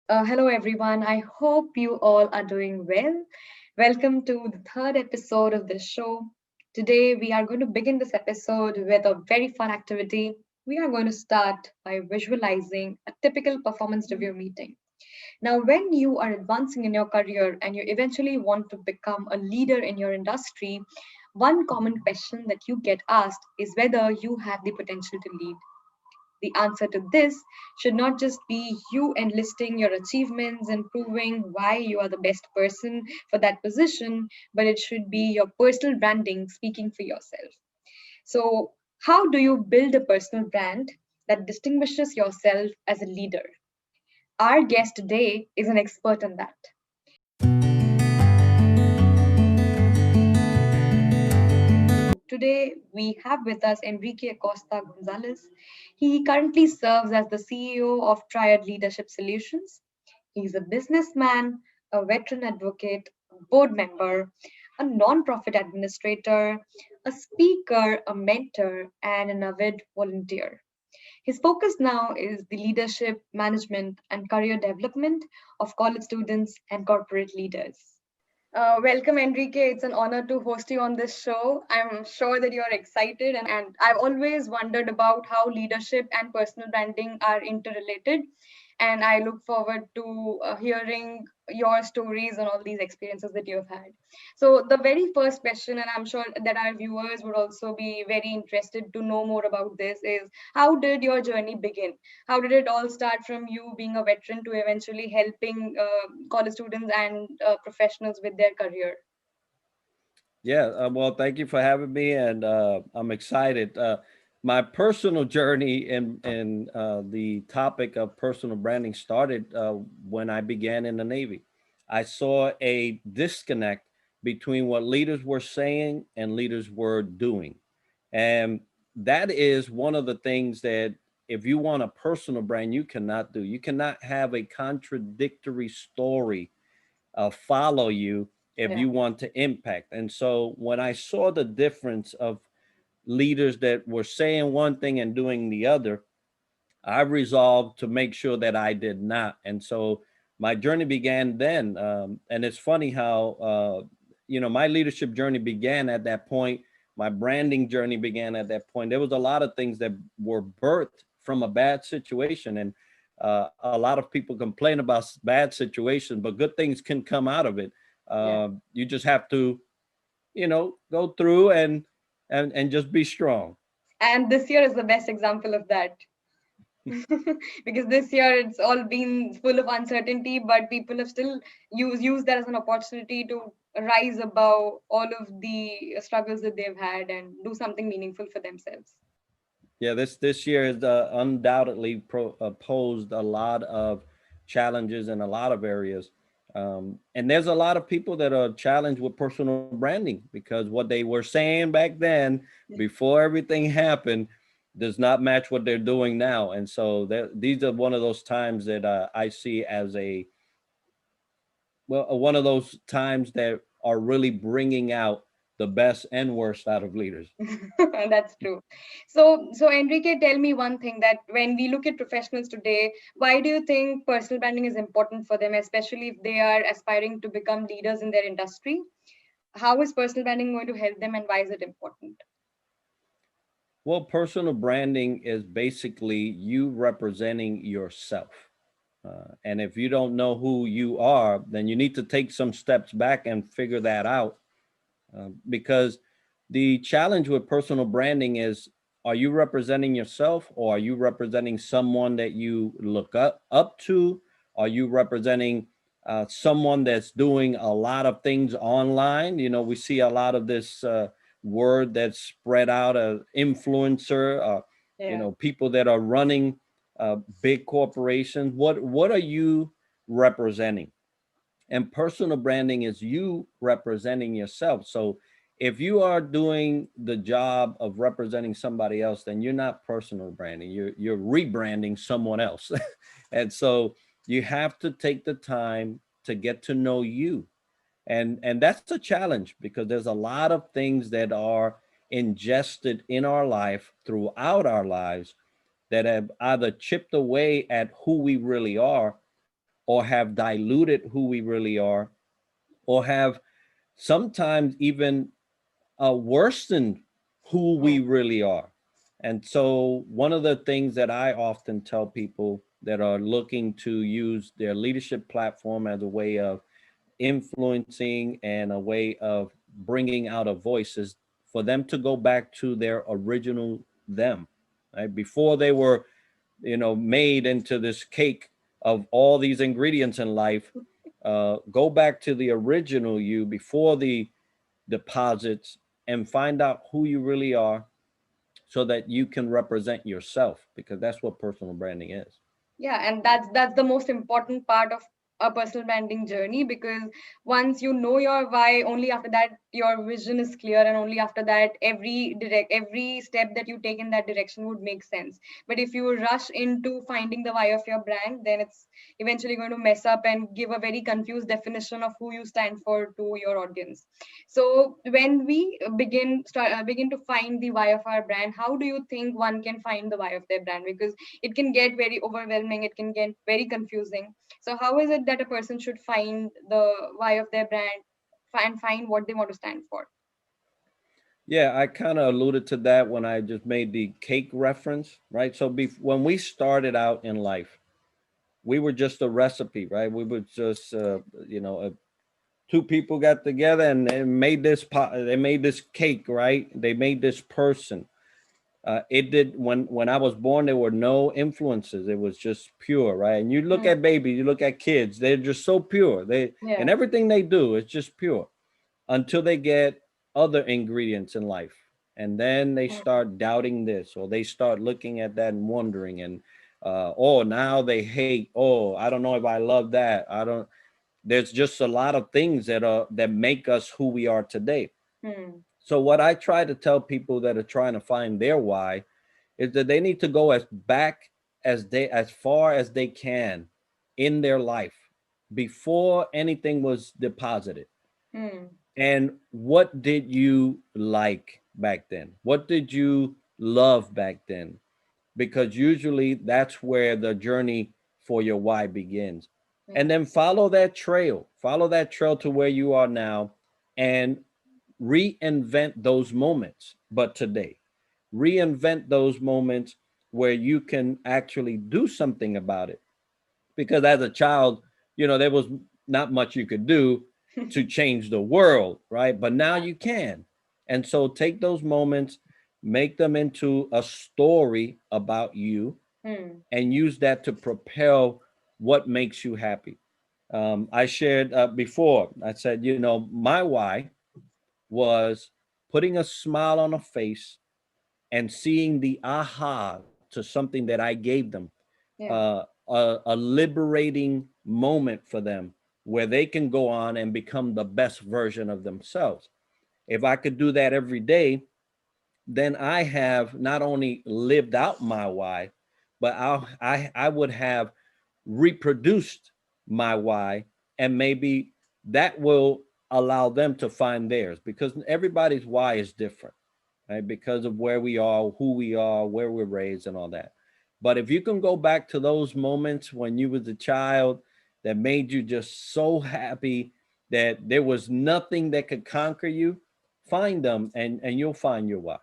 Hello, everyone. I hope you all are doing well. Welcome to the third episode of this show. Today, we are going to begin this episode with a very fun activity. We are going to start by visualizing a typical performance review meeting. Now, when you are advancing in your career and you eventually want to become a leader in your industry, one common question that you get asked is whether you have the potential to lead. The answer to this should not just be you enlisting your achievements and proving why you are the best person for that position, but it should be your personal branding speaking for yourself. So, how do you build a personal brand that distinguishes yourself as a leader? Our guest today is an expert in that. Today, we have with us Enrique Acosta Gonzalez. He currently serves as the CEO of Triad Leadership Solutions. He's a businessman, a veteran advocate, a board member, a non-profit administrator, a speaker, a mentor, and an avid volunteer. His focus now is the leadership, management, and career development of college students and corporate leaders. Welcome, Enrique. It's an honor to host you on this show. I'm sure that you're excited, and I've always wondered about how leadership and personal branding are interrelated. And I look forward to hearing your stories and all these experiences that you've had. So, the very first question, and I'm sure that our viewers would also be very interested to know more about this, is how did your journey begin? How did it all start from you being a veteran to eventually helping college students and professionals with their career? Yeah, well, thank you for having me, and I'm excited. My personal journey in the topic of personal branding started when I began in the Navy. I saw a disconnect between what leaders were saying and leaders were doing, and that is one of the things that if you want a personal brand, you cannot do. You cannot have a contradictory story follow you if Yeah. you want to impact. And so when I saw the difference of leaders that were saying one thing and doing the other, I resolved to make sure that I did not. And so my journey began then. And it's funny how, my leadership journey began at that point. My branding journey began at that point. There was a lot of things that were birthed from a bad situation. And a lot of people complain about bad situations, but good things can come out of it. Yeah. You just have to, go through and just be strong. And this year is the best example of that. Because this year it's all been full of uncertainty, but people have still used that as an opportunity to rise above all of the struggles that they've had and do something meaningful for themselves. Yeah, this year has undoubtedly posed a lot of challenges in a lot of areas, and there's a lot of people that are challenged with personal branding because what they were saying back then, before everything happened, does not match what they're doing now. And so these are one of those times that I see as one of those times that are really bringing out the best and worst out of leaders. That's true. So Enrique, tell me one thing, that when we look at professionals today, why do you think personal branding is important for them, especially if they are aspiring to become leaders in their industry? How is personal branding going to help them, and why is it important? Well, personal branding is basically you representing yourself. And if you don't know who you are, then you need to take some steps back and figure that out. Because the challenge with personal branding is, are you representing yourself, or are you representing someone that you look up to? Are you representing someone that's doing a lot of things online? We see a lot of this word that's spread out, influencer, Yeah. people that are running big corporations. What are you representing? And personal branding is you representing yourself. So if you are doing the job of representing somebody else, then you're not personal branding. You're rebranding someone else. And so you have to take the time to get to know you. And that's a challenge because there's a lot of things that are ingested in our life throughout our lives that have either chipped away at who we really are, or have diluted who we really are, or have sometimes even worsened who we Hmm. really are. And so, one of the things that I often tell people that are looking to use their leadership platform as a way of influencing and a way of bringing out a voice is for them to go back to their original them, right? Before they were, made into this cake of all these ingredients in life. Go back to the original you before the deposits and find out who you really are so that you can represent yourself, because that's what personal branding is. Yeah, and that's the most important part of a personal branding journey, because once you know your why, only after that your vision is clear, and only after that every step that you take in that direction would make sense. But if you rush into finding the why of your brand, then it's eventually going to mess up and give a very confused definition of who you stand for to your audience. So when we begin to find the why of our brand, how do you think one can find the why of their brand? Because it can get very overwhelming, it can get very confusing. So how is it that a person should find the why of their brand and find what they want to stand for? Yeah, I kind of alluded to that when I just made the cake reference, right? So when we started out in life, we were just a recipe, right? We were just, two people got together and they made this pot, they made this cake, right? They made this person. It did when I was born, there were no influences. It was just pure, right? And you look Hmm. at babies, you look at kids, they're just so pure. They Yeah. and everything they do is just pure until they get other ingredients in life. And then they Hmm. start doubting this, or they start looking at that and wondering, and oh, now they hate. Oh, I don't know if I love that. I don't. There's just a lot of things that make us who we are today. Hmm. So what I try to tell people that are trying to find their why is that they need to go as far as they can in their life before anything was deposited. Hmm. And what did you like back then? What did you love back then? Because usually that's where the journey for your why begins. And Yeah. then follow that trail to where you are now, and reinvent those moments. But today, reinvent those moments where you can actually do something about it. Because as a child, there was not much you could do to change the world, right? But now Yeah. you can. And so take those moments, make them into a story about you, Hmm. and use that to propel what makes you happy. I shared before, I said, my why was putting a smile on a face and seeing the aha to something that I gave them, Yeah. a liberating moment for them where they can go on and become the best version of themselves. If I could do that every day, then I have not only lived out my why, but I would have reproduced my why, and maybe that will allow them to find theirs, because everybody's why is different, right? Because of where we are, who we are, where we're raised, and all that. But if you can go back to those moments when you was a child that made you just so happy that there was nothing that could conquer you, find them, and you'll find your why.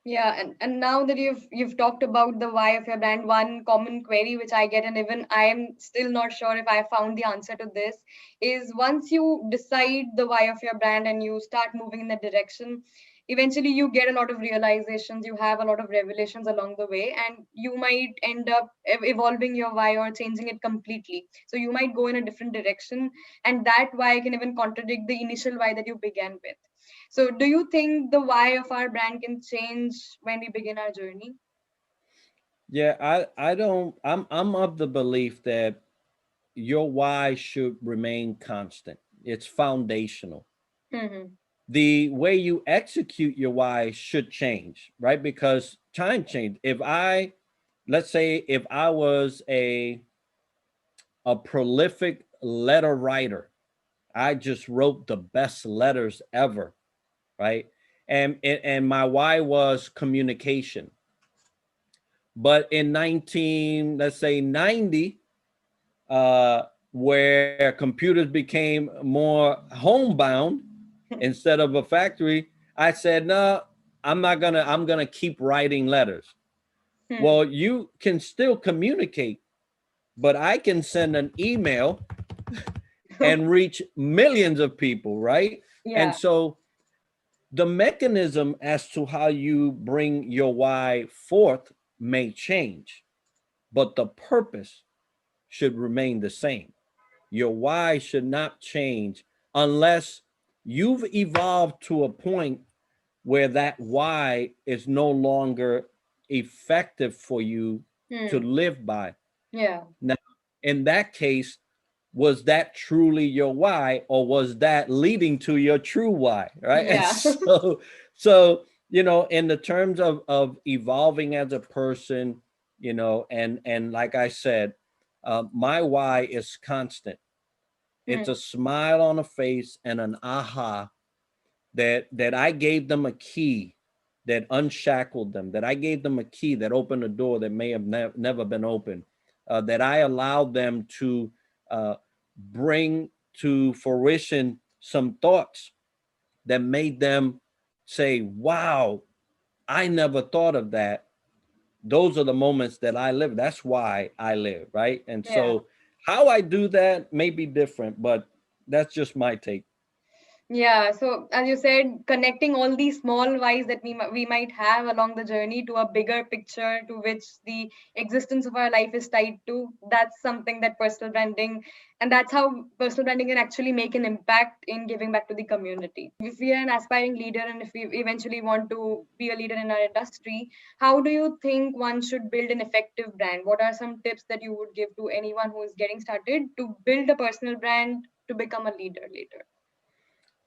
Yeah, and now that you've talked about the why of your brand, one common query which I get, and even I am still not sure if I found the answer to this, is once you decide the why of your brand and you start moving in that direction, eventually you get a lot of realizations, you have a lot of revelations along the way, and you might end up evolving your why or changing it completely. So you might go in a different direction, and that why can even contradict the initial why that you began with. So, do you think the why of our brand can change when we begin our journey? Yeah, I don't. I'm of the belief that your why should remain constant. It's foundational. Hmm. The way you execute your why should change, right? Because time change. Let's say if I was a prolific letter writer, I just wrote the best letters ever, right? And my why was communication. But in 19, let's say 90, where computers became more homebound instead of a factory, I said, no, I'm gonna keep writing letters. Hmm. Well, you can still communicate, but I can send an email and reach millions of people, right? And Yeah. so the mechanism as to how you bring your why forth may change, but the purpose should remain the same. Your why should not change unless you've evolved to a point where that why is no longer effective for you to Hmm. live by. Yeah. Now, in that case, was that truly your why, or was that leading to your true why? Right. And Yeah. so, in the terms of evolving as a person, and like I said, my why is constant. It's Hmm. a smile on a face and an aha that I gave them a key that unshackled them, that I gave them a key that opened a door that may have never been opened, that I allowed them to uh, bring to fruition some thoughts that made them say, wow, I never thought of that. Those are the moments that I live. That's why I live, right? And Yeah. so how I do that may be different, but that's just my take. Yeah, so as you said, connecting all these small whys that we might have along the journey to a bigger picture to which the existence of our life is tied to, that's something that personal branding, and that's how personal branding can actually make an impact in giving back to the community. If we are an aspiring leader and if we eventually want to be a leader in our industry, how do you think one should build an effective brand? What are some tips that you would give to anyone who is getting started to build a personal brand to become a leader later?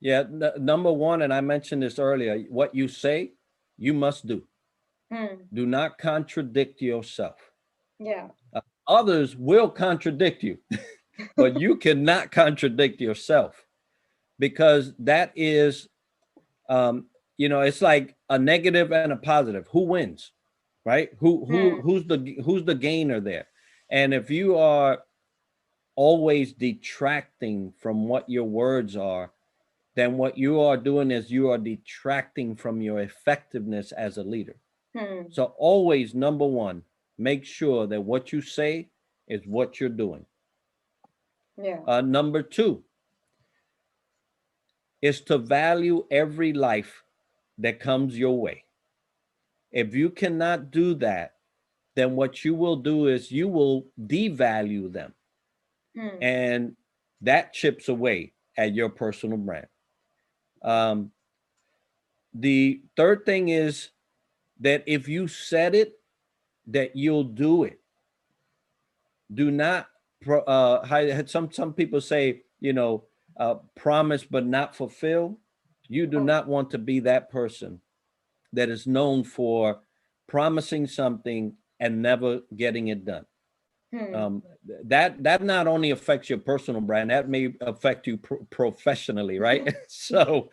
Yeah, number one, and I mentioned this earlier, what you say, you must do. Hmm. Do not contradict yourself. Yeah. Others will contradict you, but you cannot contradict yourself, because that is, um, it's like a negative and a positive. Who wins, right? Hmm. Who's the gainer there? And if you are always detracting from what your words are, then what you are doing is you are detracting from your effectiveness as a leader. Hmm. So always, number one, make sure that what you say is what you're doing. Yeah. Number two is to value every life that comes your way. If you cannot do that, then what you will do is you will devalue them, Hmm. and that chips away at your personal brand. Um, the third thing is that if you said it, that you'll do it. Do not some people say, promise but not fulfill. You do Oh. not want to be that person that is known for promising something and never getting it done. Hmm. um, that not only affects your personal brand, that may affect you professionally, right? So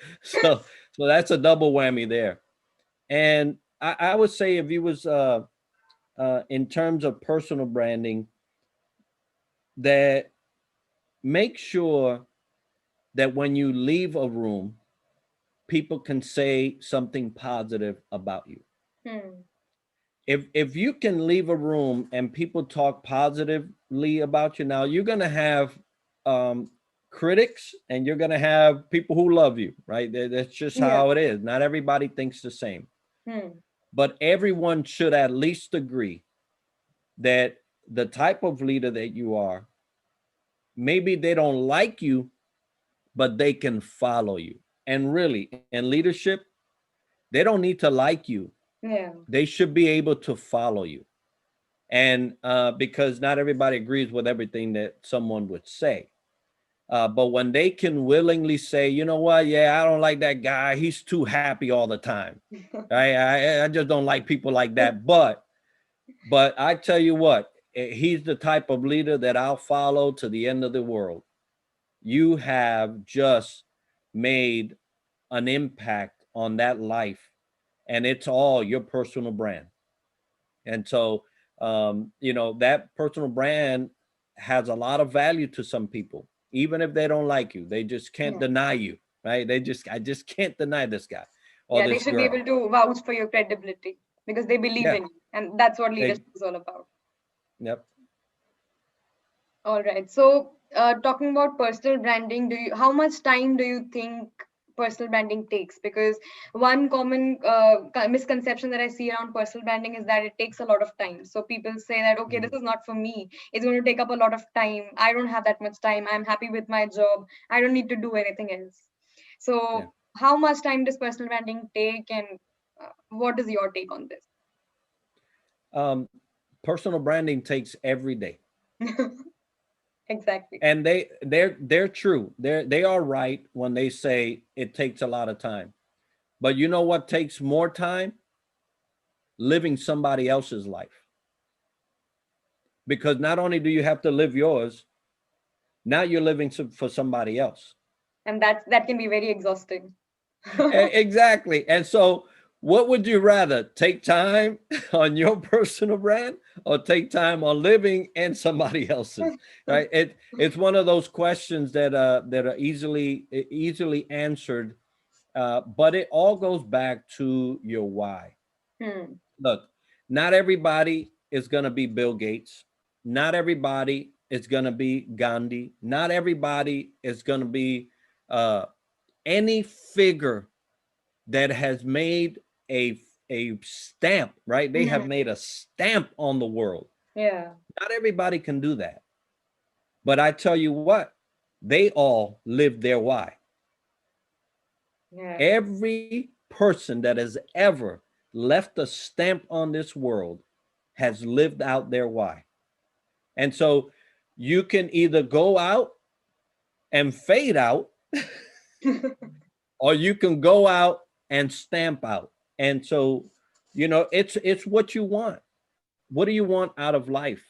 that's a double whammy there. And I would say, if you was in terms of personal branding, that make sure that when you leave a room, people can say something positive about you. Hmm. If you can leave a room and people talk positively about you, now you're gonna have um, critics, and you're gonna have people who love you, right? That's just Yeah. how it is. Not everybody thinks the same, Hmm. but everyone should at least agree that the type of leader that you are, maybe they don't like you, but they can follow you. And really, in leadership, they don't need to like you. Yeah. They should be able to follow you. And because not everybody agrees with everything that someone would say. But when they can willingly say, you know what, yeah, I don't like that guy. He's too happy all the time. I just don't like people like that. But I tell you what, he's the type of leader that I'll follow to the end of the world. You have just made an impact on that life, and it's all your personal brand. And so, that personal brand has a lot of value to some people, even if they don't like you. They just can't Yeah. deny you, right? I just can't deny this guy or Yeah, they this should be girl. able to vouch for your credibility because they believe Yeah. in you. And that's what They, leadership is all about. yep. All right. So, talking about personal branding, how much time do you think personal branding takes? Because one common misconception that I see around personal branding is that it takes a lot of time. So people say that, okay, this Mhm. is not for me. It's going to take up a lot of time. I don't have that much time. I'm happy with my job. I don't need to do anything else. Yeah. So, how much time does personal branding take, and what is your take on Um, Personal branding takes every day. this? Exactly. And they're true. They are right when they say it takes a lot of time. But you know what takes more time? Living somebody else's life. Because not only do you have to live yours, now you're living for somebody else. And that can be very exhausting. Exactly. And so, what would you rather take time on your personal brand or take time on living in somebody else's? Right? It's one of those questions that are easily answered, but it all goes back to your why. Hmm. Look, not everybody is going to be Bill Gates. Not everybody is going to be Gandhi. Not everybody is going to be uh, any figure that has made a a stamp, right? They have Mhm. made a stamp on the world. Yeah. Not everybody can do that. But I tell you what, they all live their why. Yeah. Every person that has ever left a stamp on this world has lived out their why. And so you can either go out and fade out, or you can go out and stamp out. And so, it's what you want. What do you want out of life?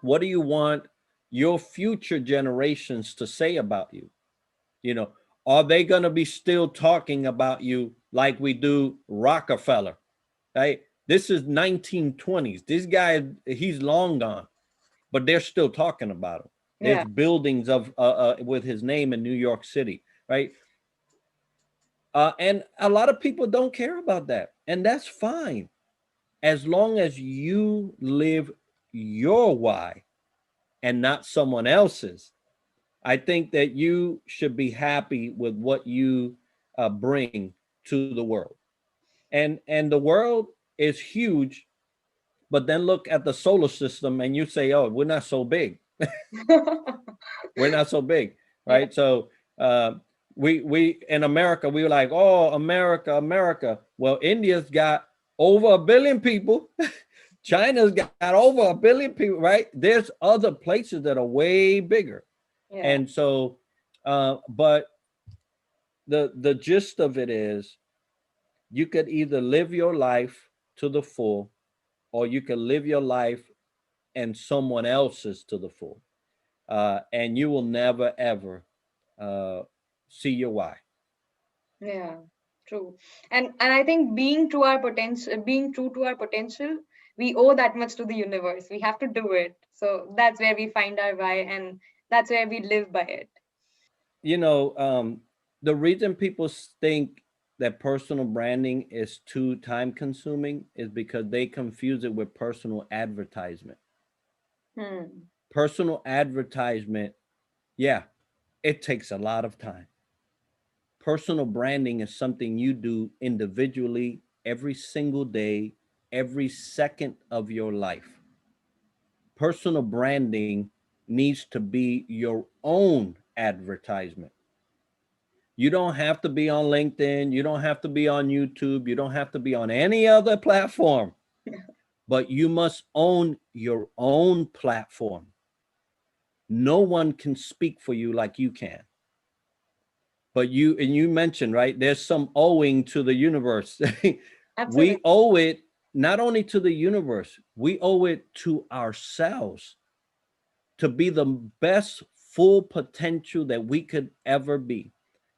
What do you want your future generations to say about you? You know, are they going to be still talking about you like we do Rockefeller? Right? This is 1920s. This guy, he's long gone, but they're still talking about him. There's Yeah. buildings of with his name in New York City, right? And a lot of people don't care about that, and that's fine as long as you live your why and not someone else's. I think that you should be happy with what you bring to the world, and the world is huge. But then look at the solar system, and you say, "Oh, we're not so big. We're not so big, Yeah. right?" So uh, we in America, we were like, "Oh, America, America." Well, India's got over 1 billion people. China's got over 1 billion people, right? There's other places that are way bigger. Yeah. And so, but the gist of it is you could either live your life to the full, or you can live your life and someone else's to the full. And you will never ever uh, see your why. Yeah. True. And I think being true to our potential, we owe that much to the universe. We have to do it. So that's where we find our why, and that's where we live by it. You know, the reason people think that personal branding is too time consuming is because they confuse it with personal advertisement. Hmm. Personal advertisement, yeah, it takes a lot of time. Personal branding is something you do individually every single day, every second of your life. Personal branding needs to be your own advertisement. You don't have to be on LinkedIn. You don't have to be on YouTube. You don't have to be on any other platform, but you must own your own platform. No one can speak for you like you can. But you mentioned, right? There's some owing to the universe. Absolutely. We owe it not only to the universe, we owe it to ourselves to be the best full potential that we could ever be.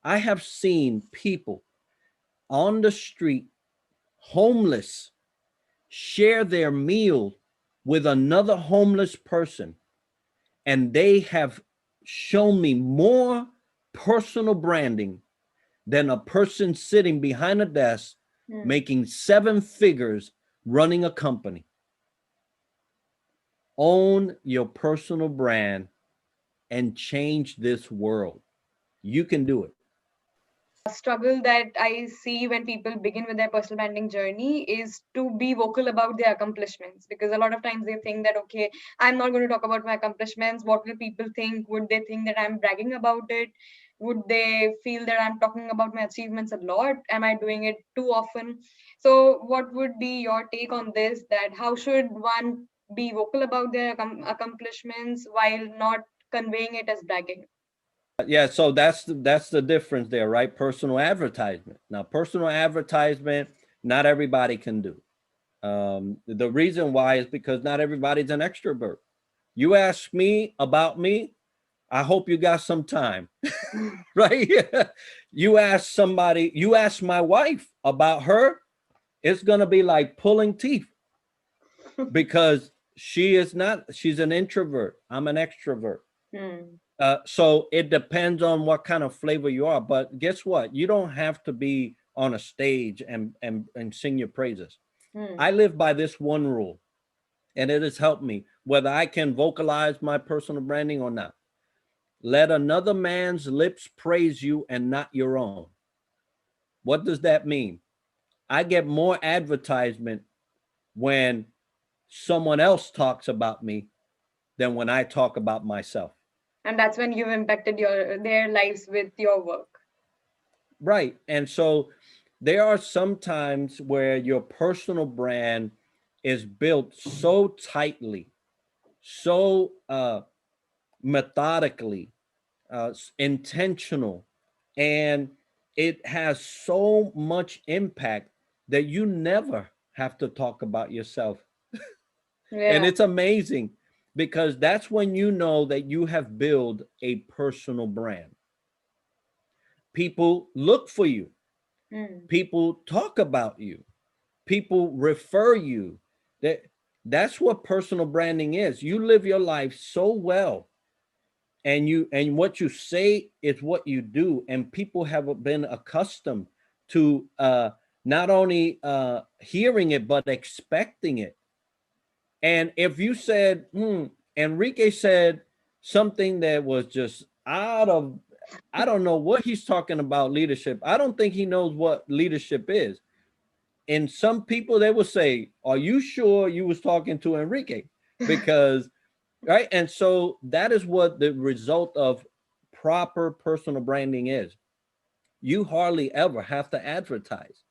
I have seen people on the street, homeless, share their meal with another homeless person, And they have shown me more personal branding than a person sitting behind a desk Hmm. making 7 figures running a company. Own your personal brand and change this world. You can do it. Struggle that I see when people begin with their personal branding journey is to be vocal about their accomplishments, because a lot of times they think that, okay, I'm not going to talk about my accomplishments. What will people think? Would they think that I'm bragging about it? Would they feel that I'm talking about my achievements a lot? Am I doing it too often? So, what would be your take on this? That how should one be vocal about their accomplishments while not conveying it as bragging? Yeah, so that's the difference there, right? Personal advertisement. Now, personal advertisement, not everybody can do. The reason why is because not everybody's an extrovert. You ask me about me, I hope you got some time, right? You ask somebody, you ask my wife about her, it's gonna be like pulling teeth because she's an introvert. I'm an extrovert. Hmm. So it depends on what kind of flavor you are. But guess what? You don't have to be on a stage and sing your praises. I Hmm. live by this one rule, and it has helped me, whether I can vocalize my personal branding or not. Let another man's lips praise you and not your own. What does that mean? I get more advertisement when someone else talks about me than when I talk about myself. And that's when you've impacted their lives with your work. Right. And so there are some times where your personal brand is built so tightly, so methodically, intentional, and it has so much impact that you never have to talk about yourself. And Yeah. it's amazing because that's when you know that you have built a personal brand. People look for you, Mm. people talk about you, people refer you. That that's what personal branding is. You live your life so well, and what you say is what you do, and people have been accustomed to not only hearing it but expecting it. And if you said, Enrique said something that was just out of, I don't know what he's talking about leadership. I don't think he knows what leadership is. And some people, they will say, are you sure you was talking to Enrique? Because, right. And so that is what the result of proper personal branding is. You hardly ever have to advertise.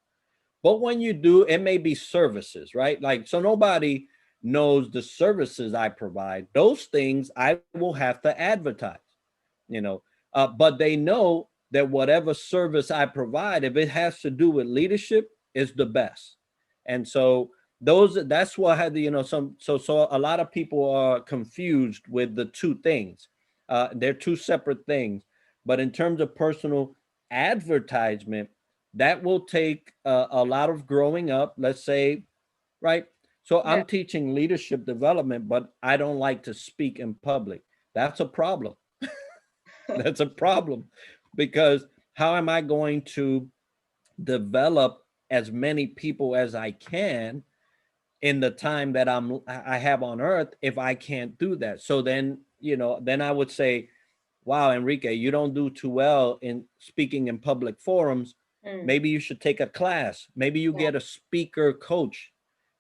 But when you do, it may be services, right? Like, so nobody knows the services I provide. Those things I will have to advertise, you know, but they know that whatever service I provide, if it has to do with leadership, is the best. And so that's what I had to, so a lot of people are confused with the two things. They're two separate things. But in terms of personal advertisement, that will take a lot of growing up, let's say, right? So Yeah. I'm teaching leadership development, but I don't like to speak in public. That's a problem. That's a problem because how am I going to develop as many people as I can in the time that I have on earth if I can't do that? So then, then I would say, wow, Enrique, you don't do too well in speaking in public forums. Mm. Maybe you should take a class. Maybe you Yeah. get a speaker coach,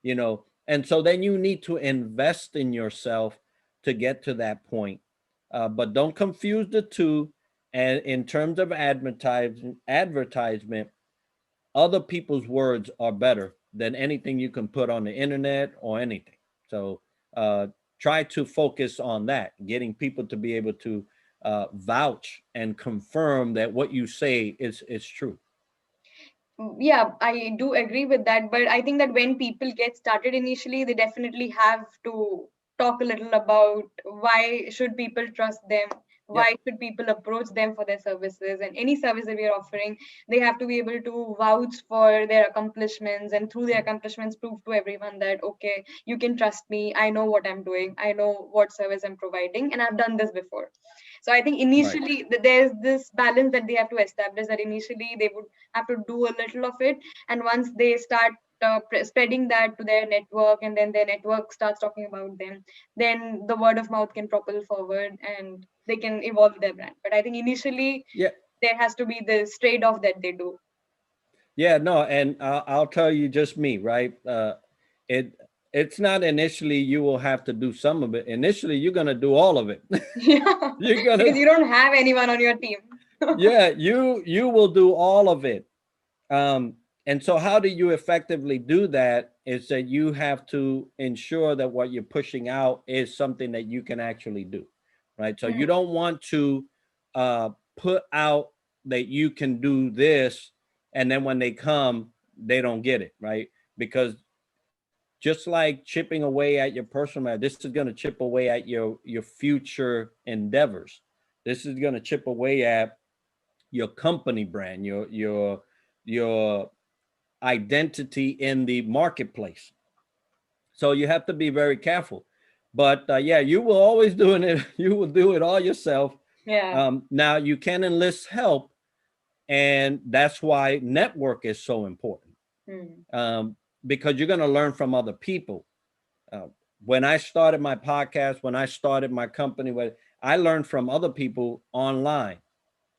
and so then you need to invest in yourself to get to that point. But don't confuse the two. And in terms of advertisement, other people's words are better than anything you can put on the internet or anything. So try to focus on that, getting people to be able to vouch and confirm that what you say is true. Yeah, I do agree with that. But I think that when people get started initially, they definitely have to talk a little about why should people trust them? why Yep. should people approach them for their services, and any service that we are offering, they have to be able to vouch for their accomplishments, and through their accomplishments prove to everyone that okay, you can trust me, I know what I'm doing, I know what service I'm providing, and I've done this before. So I think Right. initially there's this balance that they have to establish, that initially they would have to do a little of it, and once they start spreading that to their network, and then their network starts talking about them, then the word of mouth can propel forward and they can evolve their brand. But I think initially Yeah. there has to be this trade-off that they do. Yeah, no, and I'll tell you just me, right? It it's not initially you will have to do some of it. Initially, you're gonna do all of it. Yeah, You're because gonna, you don't have anyone on your team. yeah, you will do all of it. And so how do you effectively do that is that you have to ensure that what you're pushing out is something that you can actually do, right? So you Hmm. don't want to put out that you can do this, and then when they come, they don't get it, right? Because just like chipping away at your personal matter, this is going to chip away at your future endeavors. This is going to chip away at your company brand, your identity in the marketplace. So you have to be very careful. But yeah, you will always doing it. You will do it all yourself. Yeah. Now you can enlist help, and that's why network is so important, Hmm. um, because you're going to learn from other people. Uh, when I started my podcast, when I started my company, I learned from other people online.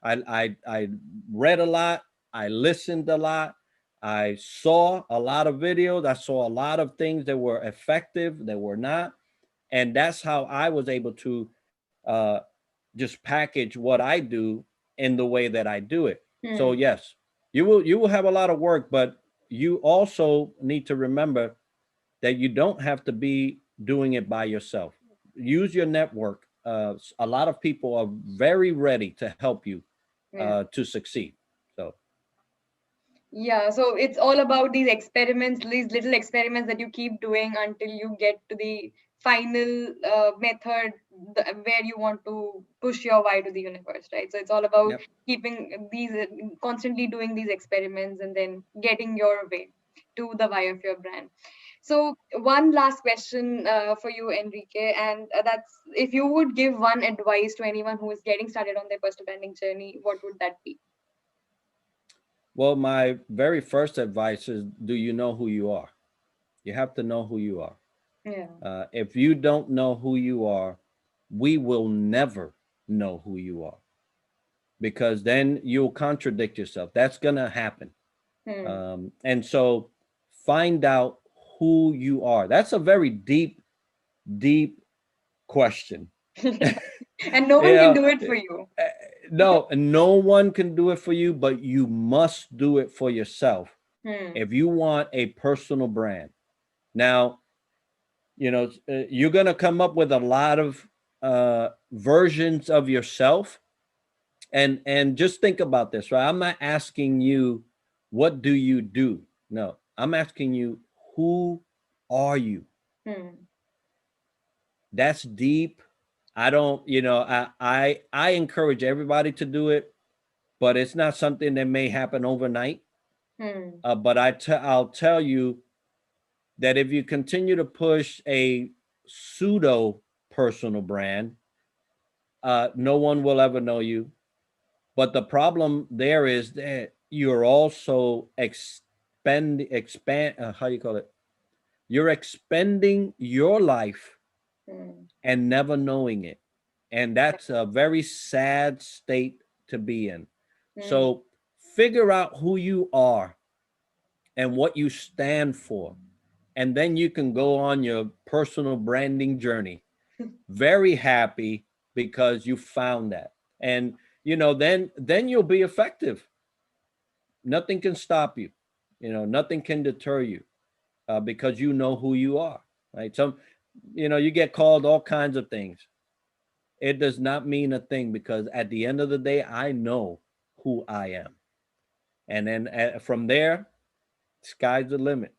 I read a lot. I listened a lot. I saw a lot of videos. I saw a lot of things that were effective, that were not, and that's how I was able to uh, just package what I do in the way that I do it. So Hmm. yes, you will have a lot of work, but you also need to remember that you don't have to be doing it by yourself. Use your network. A lot of people are very ready to help you Yeah. to succeed. So Yeah, so it's all about these experiments, these little experiments that you keep doing until you get to the final method, where you want to push your why to the universe, right? So it's all about yep. keeping these, constantly doing these experiments and then getting your way to the why of your brand. So one last question for you, Enrique, and that's, if you would give one advice to anyone who is getting started on their personal branding journey, what would that be? Well, my very first advice is, do you know who you are? You have to know who you are. Yeah. If you don't know who you are, we will never know who you are, because then you'll contradict yourself. That's going to happen. Hmm. And so find out who you are. That's a very deep, deep question. And no one can Yeah. do it for you. No, no one can do it for you, but you must do it for yourself Hmm. if you want a personal brand. Now, you're going to come up with a lot of versions of yourself, and just think about this, right? I'm not asking you what do you do. No, I'm asking you, who are you? Hmm. That's deep. I don't, I encourage everybody to do it, but it's not something that may happen overnight. Hmm. But I'll tell you that if you continue to push a pseudo personal brand, no one will ever know you. But the problem there is that you're also expand how you call it? You're expending your life Hmm. and never knowing it. And that's a very sad state to be in. Hmm. So figure out who you are and what you stand for. And then you can go on your personal branding journey very happy because you found that. And then you'll be effective. Nothing can stop you. Nothing can deter you, because you know who you are, right? You get called all kinds of things. It does not mean a thing, because at the end of the day, I know who I am. And then from there, sky's the limit.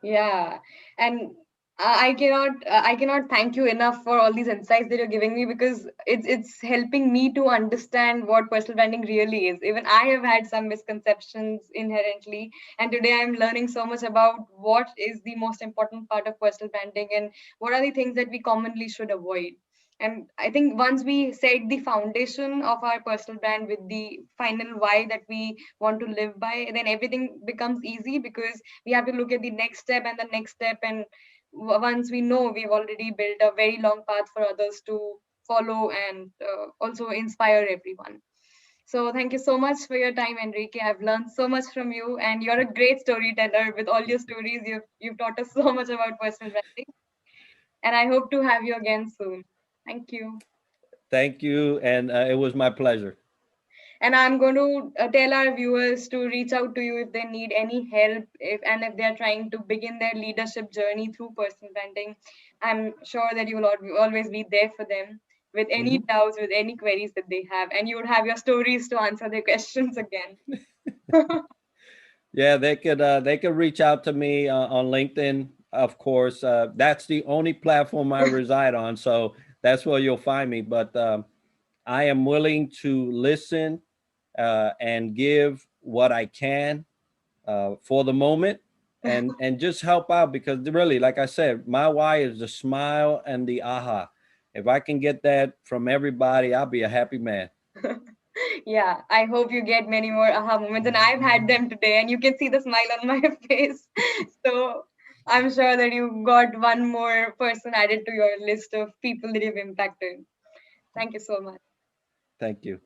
Yeah. And I cannot thank you enough for all these insights that you're giving me, because it's helping me to understand what personal branding really is. Even I have had some misconceptions inherently, and today I'm learning so much about what is the most important part of personal branding and what are the things that we commonly should avoid. And I think once we set the foundation of our personal brand with the final why that we want to live by, then everything becomes easy, because we have to look at the next step and the next step, and once we know, we've already built a very long path for others to follow, and also inspire everyone. So thank you so much for your time, Enrique. I've learned so much from you, and you're a great storyteller. With all your stories, you've taught us so much about personal branding, and I hope to have you again soon. Thank you. Thank you, and it was my pleasure. And I'm going to tell our viewers to reach out to you if they need any help, if they're trying to begin their leadership journey through personal branding. I'm sure that you will always be there for them with any Mhm. doubts, with any queries that they have, and you would have your stories to answer their questions again. Yeah, they could reach out to me on LinkedIn. Of course, that's the only platform I reside on, so that's where you'll find me. But I am willing to listen and give what I can for the moment, and just help out, because really, like I said, my why is the smile and the aha. If I can get that from everybody, I'll be a happy man. Yeah, I hope you get many more aha moments, and I've had them today, and you can see the smile on my face. So I'm sure that you got one more person added to your list of people that you've impacted. Thank you so much. Thank you.